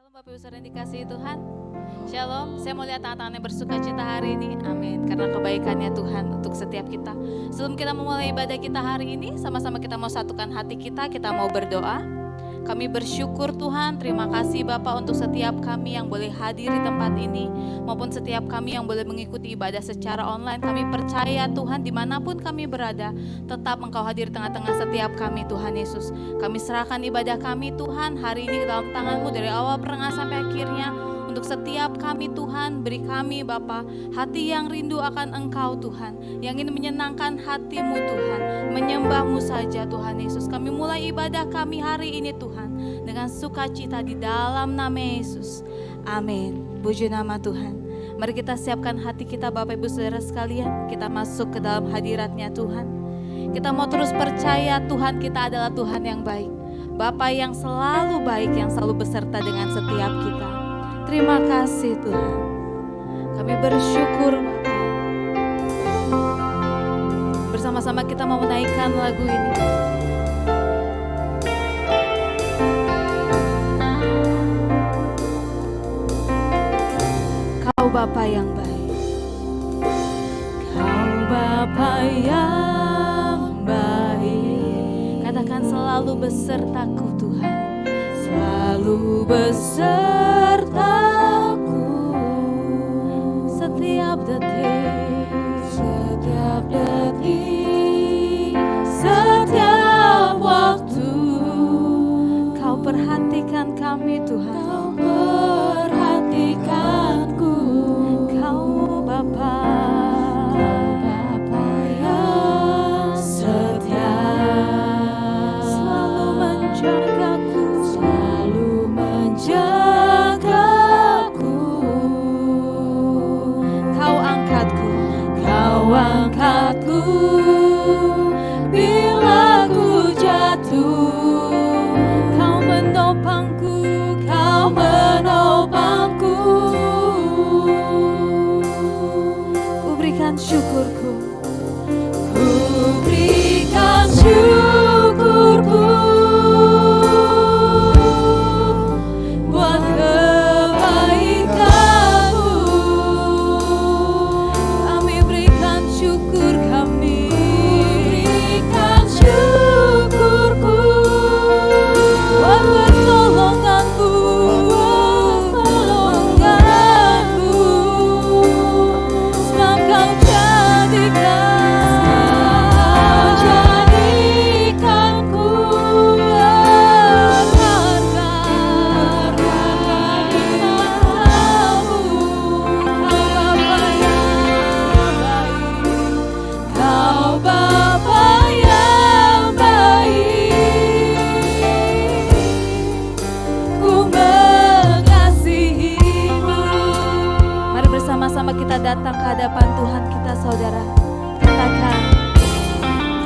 Shalom Bapak Ibu Saudara yang dikasihi Tuhan. Shalom, saya mau lihat tangan-tangan yang bersuka cita hari ini. Amin, karena kebaikannya Tuhan untuk setiap kita. Sebelum kita memulai ibadah kita hari ini, sama-sama kita mau satukan hati kita mau berdoa. Kami bersyukur Tuhan, terima kasih Bapak untuk setiap kami yang boleh hadir di tempat ini, maupun setiap kami yang boleh mengikuti ibadah secara online. Kami percaya Tuhan dimanapun kami berada, tetap Engkau hadir tengah-tengah setiap kami Tuhan Yesus. Kami serahkan ibadah kami Tuhan hari ini ke dalam tangan-Mu dari awal pertengahan sampai akhirnya. Untuk setiap kami Tuhan, beri kami Bapa hati yang rindu akan Engkau Tuhan, yang ingin menyenangkan hati-Mu Tuhan, menyembah-Mu saja Tuhan Yesus. Kami mulai ibadah kami hari ini Tuhan dengan sukacita di dalam nama Yesus. Amin. Puji nama Tuhan. Mari kita siapkan hati kita Bapak Ibu Saudara sekalian, kita masuk ke dalam hadirat-Nya Tuhan. Kita mau terus percaya Tuhan kita adalah Tuhan yang baik, Bapa yang selalu baik, yang selalu beserta dengan setiap kita. Terima kasih Tuhan. Kami bersyukur Bapa. Bersama-sama kita mau menaikkan lagu ini. Kau Bapa yang baik. Kau Bapa yang baik. Katakan selalu besertaku Tuhan. Selalu besertaku setiap detik, setiap waktu. Kau perhatikan kami Tuhan. Kau perhatikanku. Kau Bapa yang setia, selalu menjagaku. Kau angkatku bila ku jatuh. Kau menopangku, Kau menopangku. Ku berikan syukurku, ku berikan syukurku. Datang ke hadapan Tuhan kita saudara, katakan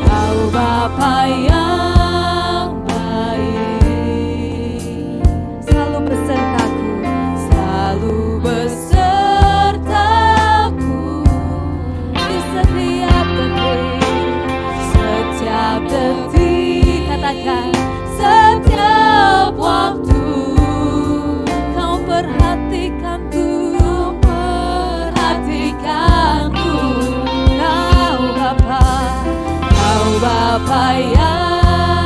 Kau Bapa yang baik, selalu besertaku, selalu besertaku di setiap detik, katakan setiap waktu. Kau perhatikanku, Kau Bapa yang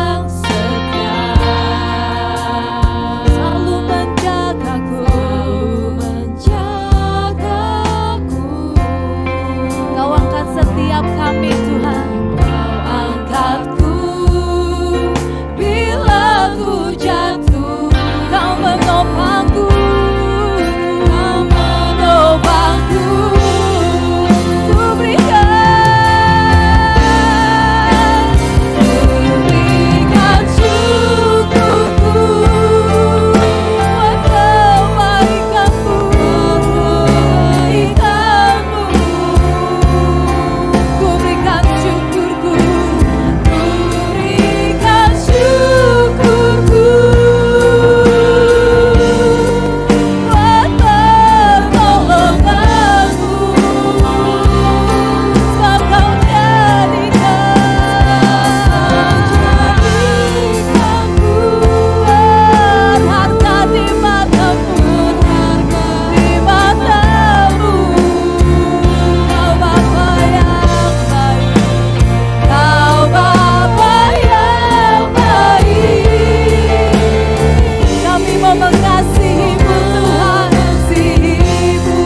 mau mengasihimu Tuhan, mengasihimu.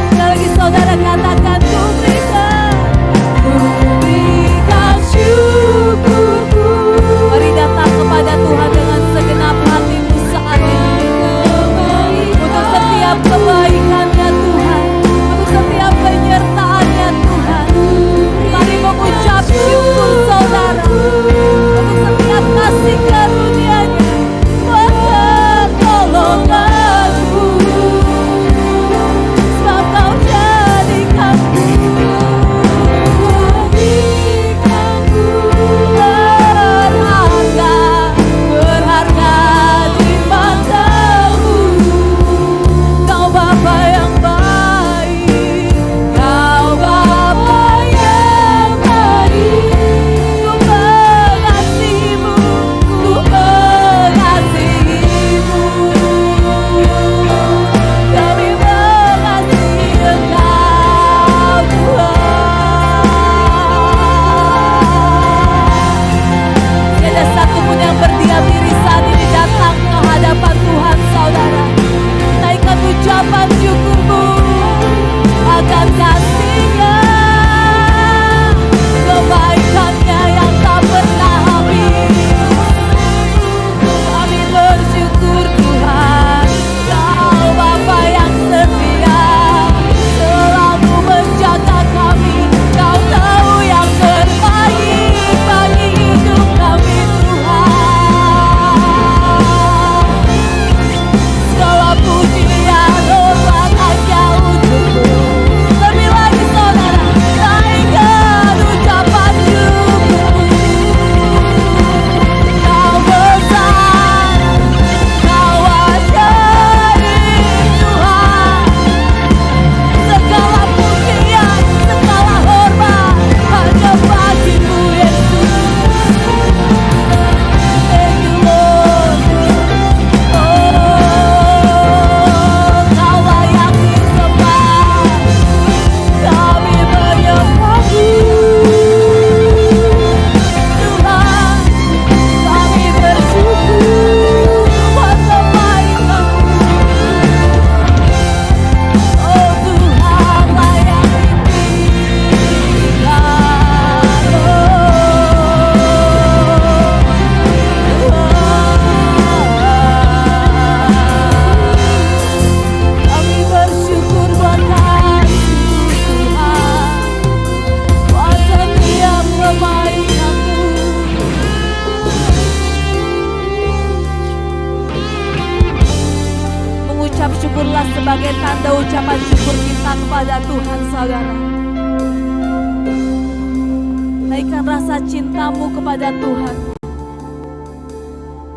Sekali lagi saudara katakan, ku berikan syukurku. Mari datang kepada Tuhan dengan segenap hatimu saat ini, untuk setiap kebaikan-Nya Tuhan, untuk setiap penyertaan-Nya Tuhan. Mari mengucap syukur saudara, untuk setiap kasih karunia-Nya, buat pertolonganmu, sebab Kau jadikanku berharga di matamu. Kau Bapa yang baik, Kau Bapa yang baik. Ku mengasihimu, ku mengasihimu. Kami mengasihi Engkau Tuhan. Tiada satu pun yang berdiam diri saat ini datang ke hadapan Tuhan saudara. Naikkan ucapan syukurmu akan kasih-Nya, kebaikan-Nya yang tak pernah habis. Kami bersyukur Tuhan, Kau Bapa yang setia, selalu menjaga kami. Kau tahu yang terbaik bagi hidup kami Tuhan. Segala pujian hormat hanya untukmu. Lebih lagi saudara, naikkan ucapan syukurmu. Kau besar, Kau ajaib Tuhan. Segala pujian, segala hormat hanya bagimu Yesus. Thank you Lord. Kau layak disembah, kami menyembah-Mu Tuhan. Kami bersyukur buat kebaikan-Mu. Oh Tuhan, layak kami bersyukur buat kasih-Mu Tuhan, buat setiap kebaikan-Mu. Mengucap syukurlah sebagai tanda ucapan syukur kita kepada Tuhan saudara. Naikkan rasa cintamu kepada Tuhan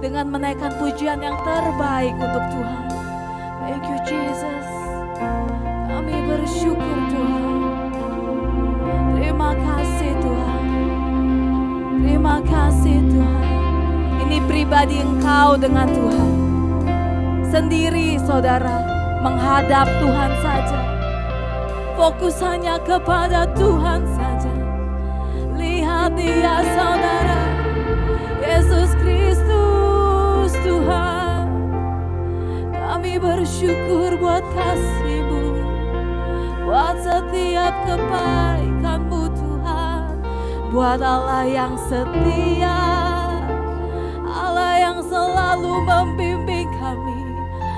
dengan menaikkan pujian yang terbaik untuk Tuhan. Thank you Jesus. Kami bersyukur Tuhan. Terima kasih Tuhan. Terima kasih Tuhan. Ini pribadi Engkau dengan Tuhan. Sendiri saudara, menghadap Tuhan saja. Fokus hanya kepada Tuhan saja. Lihat Dia saudara, Yesus Kristus Tuhan. Kami bersyukur buat kasih-Mu, buat setiap kebaikan-Mu Tuhan. Buat Allah yang setia, Allah yang selalu membimbing kami,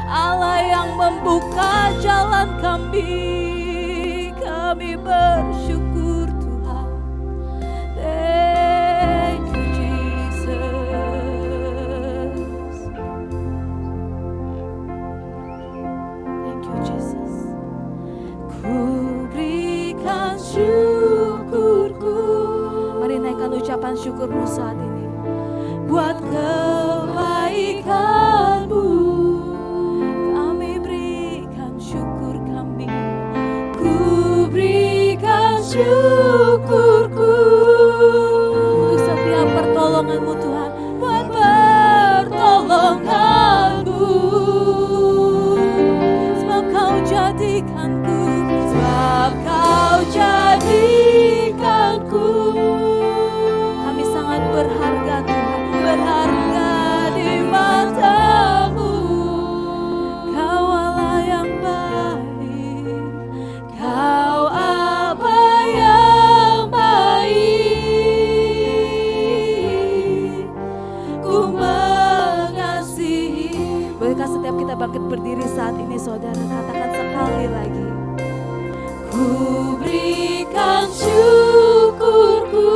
Allah yang membuka jalan kami. Kami bersyukur Tuhan. Thank you Jesus. Thank you Jesus. Ku berikan syukurku. Mari naikkan ucapan syukurmu saat ini. Buat kebaikan-Mu, kami berikan syukur kami. Ku berikan syukurku untuk setiap pertolongan-Mu Tuhan. Buat pertolongan-Mu, sebab Kau jadikanku, sebab Kau jadikanku. Kami sangat berharga Tuhan, berharga. Silakan setiap kita bangkit berdiri saat ini saudara. Katakan sekali lagi. Ku berikan syukurku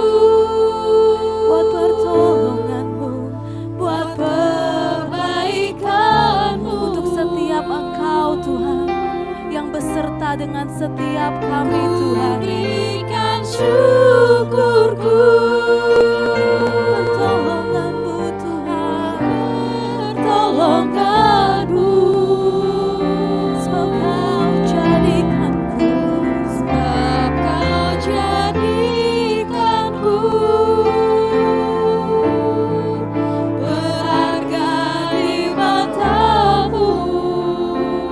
buat pertolonganmu, buat perbaikanmu, untuk setiap Engkau Tuhan yang beserta dengan setiap kami Tuhan. Ku berikan syukurku pertolonganmu Tuhan, pertolonganmu, sebab Kau jadikanku, sebab Kau jadikanku berharga di matamu.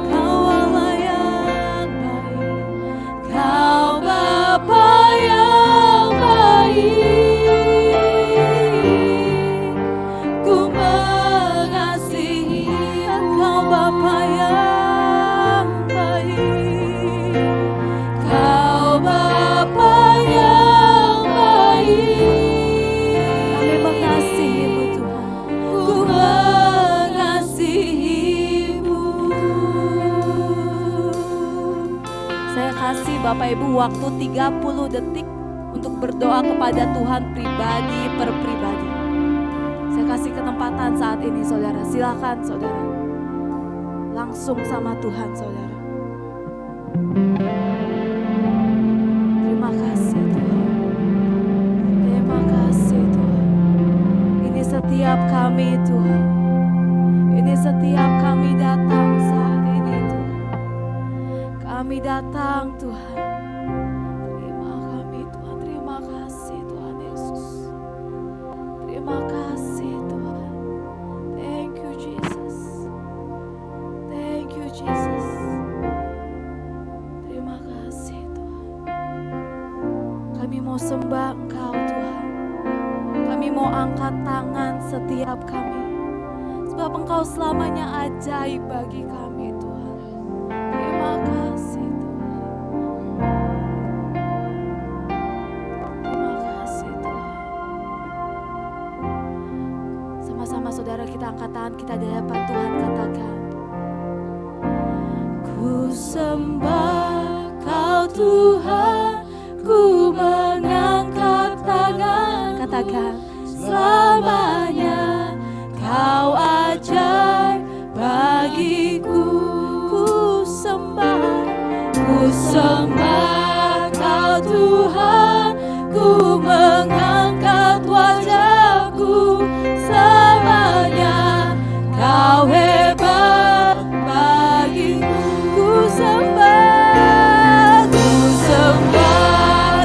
Kau Allah yang baik, Kau Bapa yang baik, ku mengasihi Engkau Bapa yang baik, Kau Bapa yang baik. Kami mengasihi-Mu Tuhan, ku mengasihi-Mu. Saya kasih Bapak Ibu waktu 30 detik untuk berdoa kepada Tuhan pribadi per pribadi. Saya kasih kesempatan saat ini saudara. Silakan saudara. Langsung sama Tuhan saudara. Terima kasih Tuhan. Terima kasih Tuhan. Ini setiap kami Tuhan. Ini setiap kami datang saat ini Tuhan. Kami datang Tuhan. Terima kami Tuhan. Terima kasih Tuhan Yesus. Terima kasih Tuhan. Thank you Jesus. Thank you Jesus. Terima kasih Tuhan. Kami mau sembah Engkau Tuhan. Kami mau angkat tangan setiap kami. Sebab Engkau selamanya ajaib bagi kami Tuhan. Terima kasih Tuhan. Terima kasih Tuhan. Sama-sama saudara kita angkat tangan kita di hadapan Tuhan, katakan. Ku sembah Kau Tuhan, ku mengangkat tangan. Katakan. Selamanya Kau ajaib bagiku. Ku sembah Kau Tuhan, ku mengangkat wajahku. Selamanya Kau hebat bagiku. Ku sembah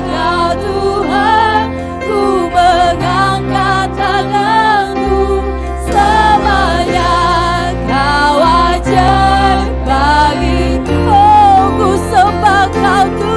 Kau Tuhan, ku mengangkat tanganku. Selamanya Kau ajaib bagiku. Oh, ku sembah Kau Tuhan.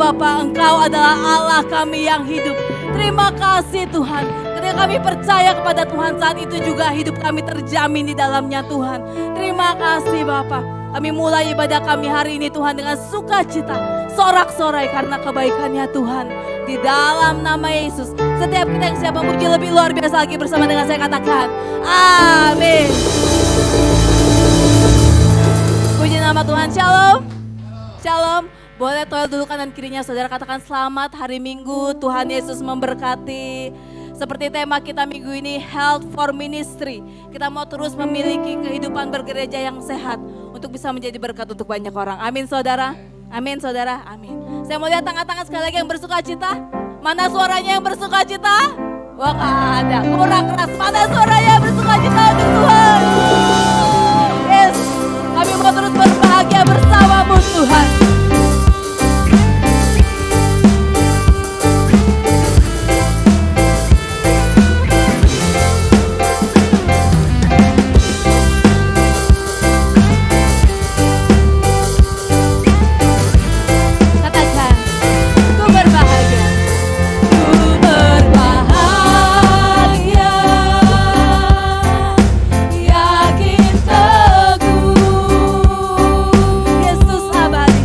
Bapa, Engkau adalah Allah kami yang hidup. Terima kasih Tuhan. Ketika kami percaya kepada Tuhan, saat itu juga hidup kami terjamin di dalamnya Tuhan. Terima kasih Bapa. Kami mulai ibadah kami hari ini Tuhan dengan sukacita, sorak-sorai karena kebaikannya Tuhan. Di dalam nama Yesus, setiap kita yang siap memuji lebih luar biasa lagi bersama dengan saya katakan, amin. Puji nama Tuhan, shalom. Shalom. Boleh toel dulu kanan kirinya saudara, katakan selamat hari Minggu, Tuhan Yesus memberkati. Seperti tema kita minggu ini, Health for Ministry. Kita mau terus memiliki kehidupan bergereja yang sehat untuk bisa menjadi berkat untuk banyak orang. Amin saudara. Amin saudara. Amin. Saya mau lihat tangan-tangan sekali lagi yang bersuka cita. Mana suaranya yang bersuka cita? Wah gak ada, kurang keras. Mana suaranya yang bersuka cita untuk Tuhan? Yes, kami mau terus berbahagia bersamamu Tuhan. Yesus abadi.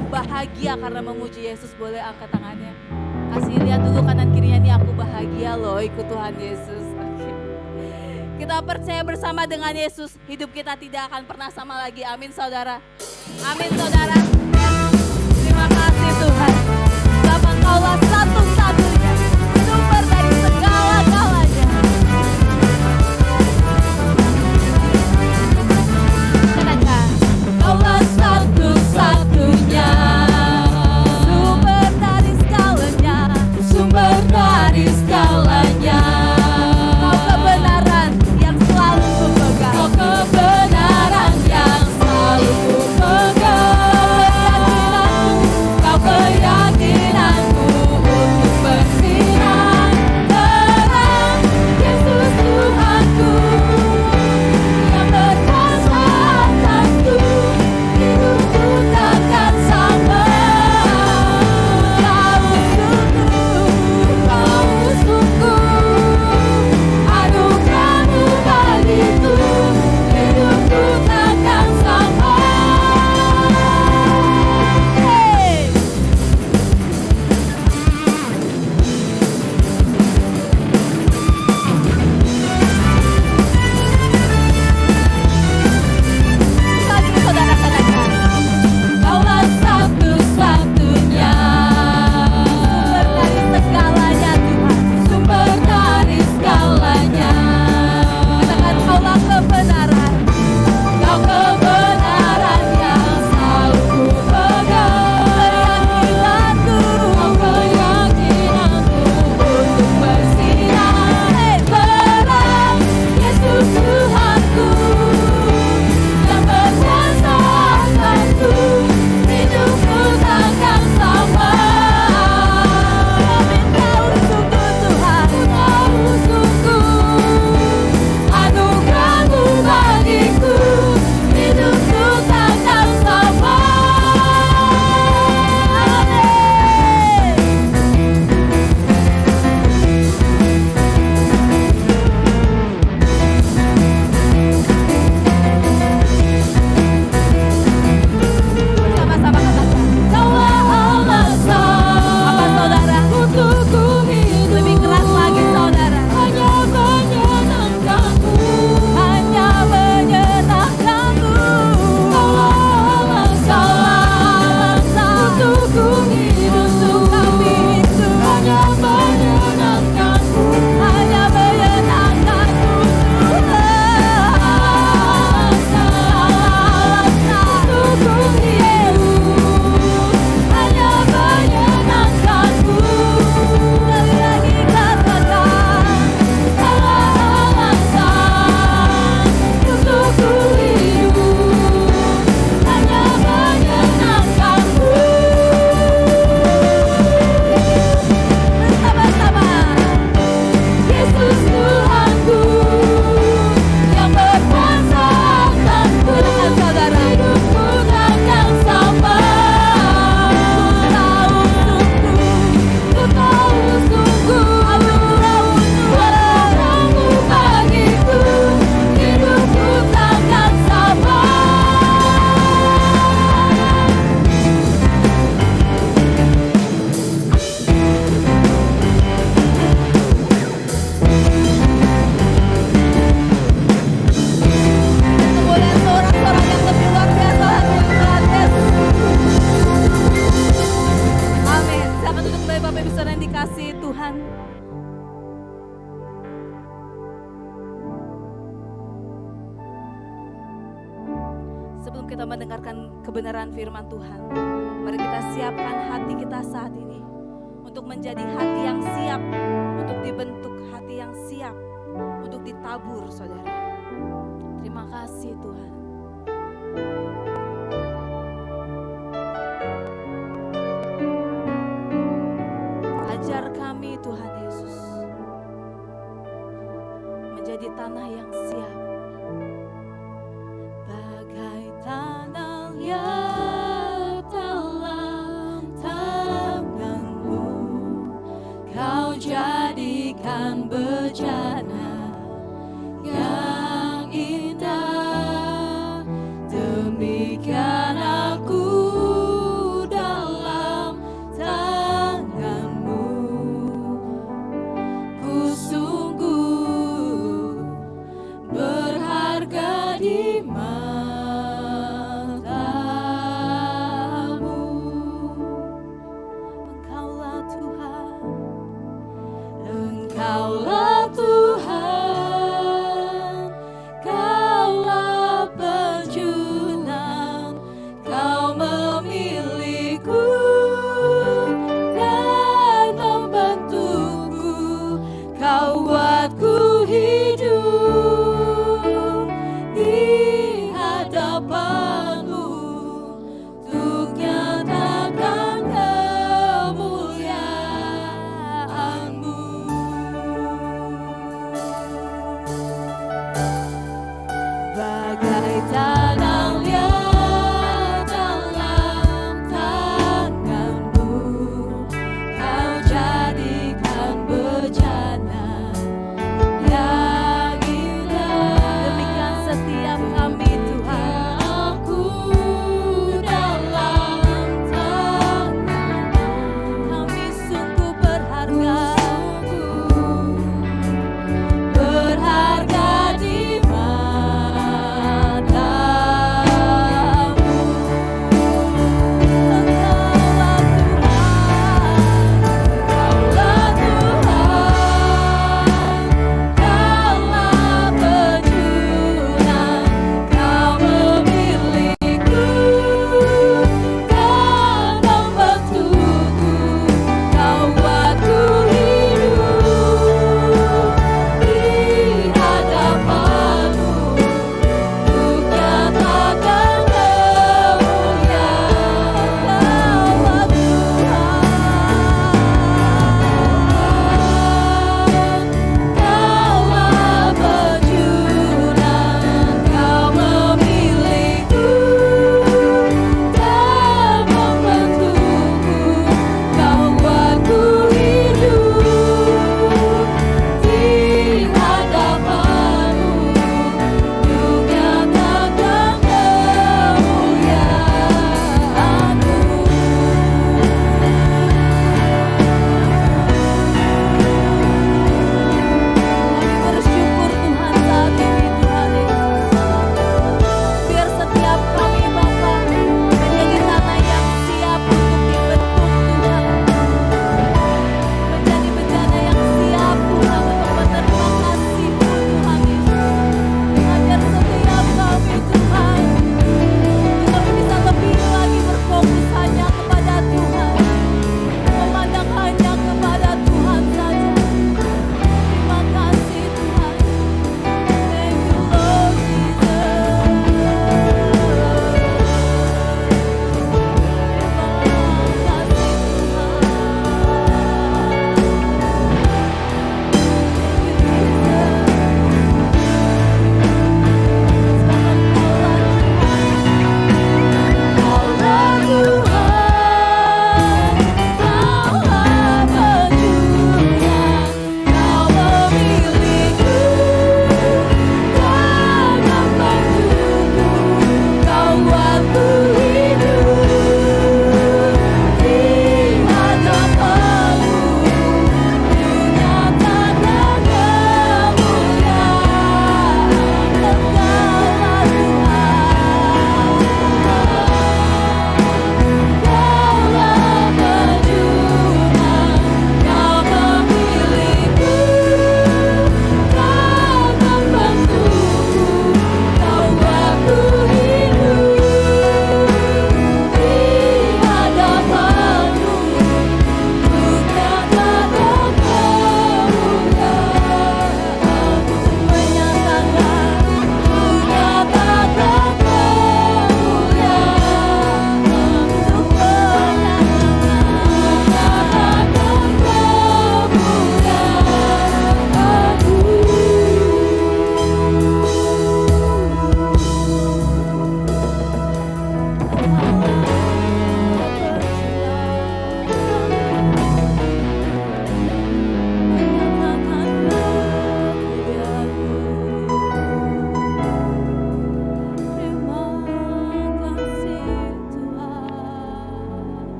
aku bahagia karena memuji Yesus. Boleh angkat tangannya. Kasih lihat dulu kanan kirinya nih, aku bahagia loh ikut Tuhan Yesus. Oke. Kita percaya bersama dengan Yesus, hidup kita tidak akan pernah sama lagi. Amin saudara. Amin saudara. Terima kasih Tuhan. Sebab Engkaulah satu-satunya sumber dari segala-galanya. Katakan, Engkaulah satu-satunya sumber dari segalanya, sumber dari segalanya. Kau kebenaran yang selalu kupegang, kau kebenaran yang selalu kupegang. Kau keyakinanku untuk bersinar terang, Yesus Tuhanku yang berkuasa atasku, hidupku takkan sama. Kau musuhku, anugerahmu bagiku, hidupku takkan sama. Hey! Lagi saudara katakan, Kaulah satu-satunya sumber dari segalanya Tuhan, sumber dari segalanya. Katakan, Kaulah kebenaran, Kau kebenaran yang selalu kupegang. Kau keyakinanku untuk bersinar terang, Yesus Tuhanku yang berkuasa atasku, hidupku takkan sama. Kau sungguh Tuhan, kau sungguh, anugerahmu bagiku, hidupku takkan sama. Bersama-sama katakan, Kaulah alasan apa saudara untuk ku hidup. Lebih keras lagi saudara. Hanya menyenangkanku, hanya menyenangkanku. Kaulah alasan untuk ku hidup, untuk kami hidup. Hanya menyenangkanku, hanya menyenangkanku Tuhan. Untuk ku hidup, hanya menyenangkanku. Sekali lagi katakan, Kaulah alasan untuk ku hidup, hanya menyenangkanku. Bersama-sama, Yesus Tuhanku yang berkuasa atasku, hidupku takkan sama. Ku tahu sungguh anugerahmu bagiku, hidupku takkan sama. Kemuliaan sorak-sorak yang lebih luar biasa hadirin Tuhan Yesus. Amin. Silakan duduk kembali Bapak Ibu Saudara yang dikasihi Tuhan. Sebelum kita mendengarkan kebenaran firman Tuhan, mari kita siapkan hati kita saat ini untuk menjadi hati yang siap, untuk dibentuk hati yang siap, untuk ditabur saudara. Terima kasih Tuhan. Ajar kami Tuhan Yesus menjadi tanah yang siap, bagai tanah yang dalam tanganmu. Kau jadikan bejana yang indah, demikian aku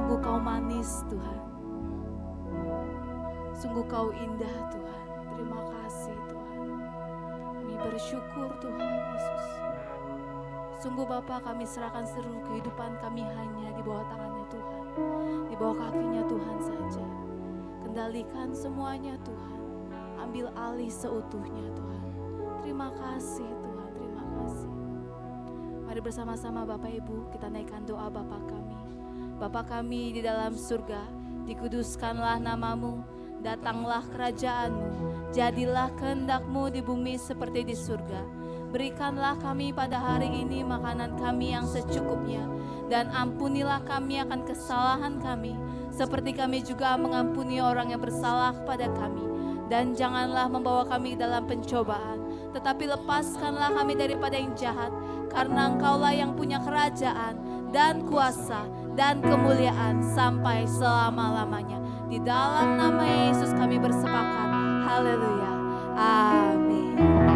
Sungguh kau manis Tuhan. Sungguh kau indah Tuhan. Terima kasih Tuhan. Kami bersyukur Tuhan Yesus. Sungguh Bapa, kami serahkan seluruh kehidupan kami hanya di bawah tangannya Tuhan. Di bawah kakinya Tuhan saja. Kendalikan semuanya Tuhan. Ambil alih seutuhnya Tuhan. Terima kasih Tuhan, terima kasih. Mari bersama-sama Bapak Ibu kita naikkan doa Bapa kami. Bapa kami di dalam surga, dikuduskanlah namamu, datanglah kerajaanmu, jadilah kehendak-Mu di bumi seperti di surga. Berikanlah kami pada hari ini makanan kami yang secukupnya, dan ampunilah kami akan kesalahan kami, seperti kami juga mengampuni orang yang bersalah kepada kami. Dan janganlah membawa kami ke dalam pencobaan, tetapi lepaskanlah kami daripada yang jahat, karena Engkaulah yang punya kerajaan dan kuasa dan kemuliaan sampai selama-lamanya. Di dalam nama Yesus kami bersepakat. Haleluya. Amin.